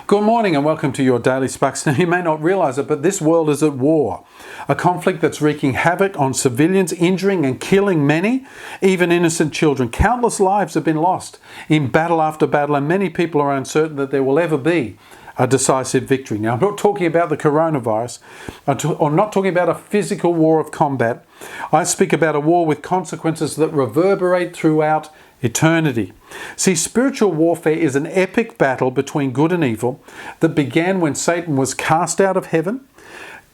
Good morning and welcome to your Daily Sparks. Now, you may not realize it, but this world is at war. A conflict that's wreaking havoc on civilians, injuring and killing many, even innocent children. Countless lives have been lost in battle after battle, and many people are uncertain that there will ever be a decisive victory. Now, I'm not talking about the coronavirus, or not talking about a physical war of combat. I speak about a war with consequences that reverberate throughout eternity. See, spiritual warfare is an epic battle between good and evil that began when Satan was cast out of heaven.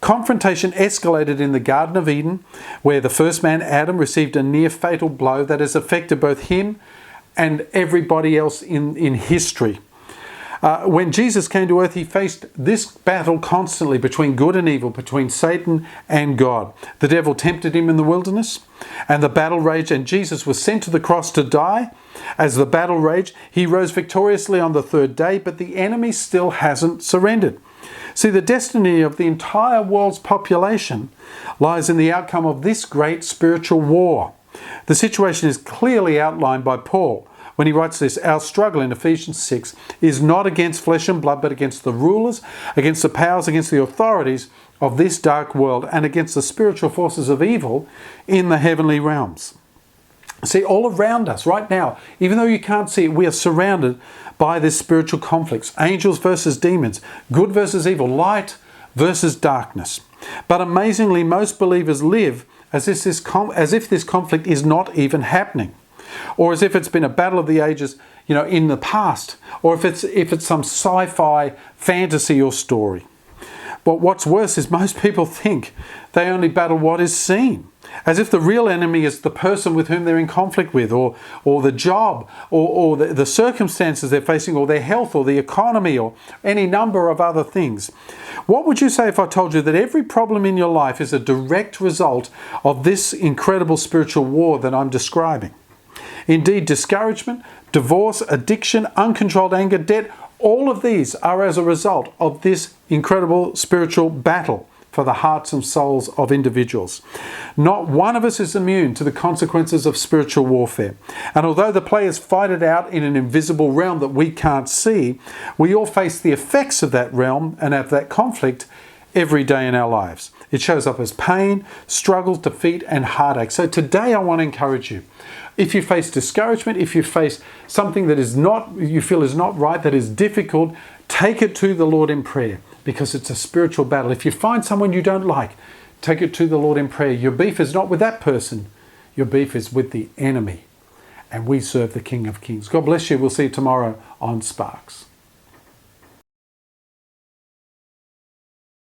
Confrontation escalated in the Garden of Eden, where the first man, Adam, received a near-fatal blow that has affected both him and everybody else in history. When Jesus came to earth, he faced this battle constantly between good and evil, between Satan and God. The devil tempted him in the wilderness, and the battle raged, and Jesus was sent to the cross to die. As the battle raged, he rose victoriously on the third day, but the enemy still hasn't surrendered. See, the destiny of the entire world's population lies in the outcome of this great spiritual war. The situation is clearly outlined by Paul when he writes this: our struggle in Ephesians 6 is not against flesh and blood, but against the rulers, against the powers, against the authorities of this dark world, and against the spiritual forces of evil in the heavenly realms. See, all around us right now, even though you can't see it, we are surrounded by this spiritual conflicts. Angels versus demons, good versus evil, light versus darkness. But amazingly, most believers live as if this conflict is not even happening, or as if it's been a battle of the ages, in the past, or if it's some sci-fi fantasy or story. But what's worse is most people think they only battle what is seen, as if the real enemy is the person with whom they're in conflict with, or the job, or the circumstances they're facing, or their health, or the economy, or any number of other things. What would you say if I told you that every problem in your life is a direct result of this incredible spiritual war that I'm describing? Indeed, discouragement, divorce, addiction, uncontrolled anger, debt, all of these are as a result of this incredible spiritual battle for the hearts and souls of individuals. Not one of us is immune to the consequences of spiritual warfare. And although the players fight it out in an invisible realm that we can't see, we all face the effects of that realm and of that conflict every day in our lives. It shows up as pain, struggle, defeat, and heartache. So today I want to encourage you. If you face discouragement, if you face something that you feel is not right, that is difficult, take it to the Lord in prayer, because it's a spiritual battle. If you find someone you don't like, take it to the Lord in prayer. Your beef is not with that person. Your beef is with the enemy. And we serve the King of Kings. God bless you. We'll see you tomorrow on Sparks.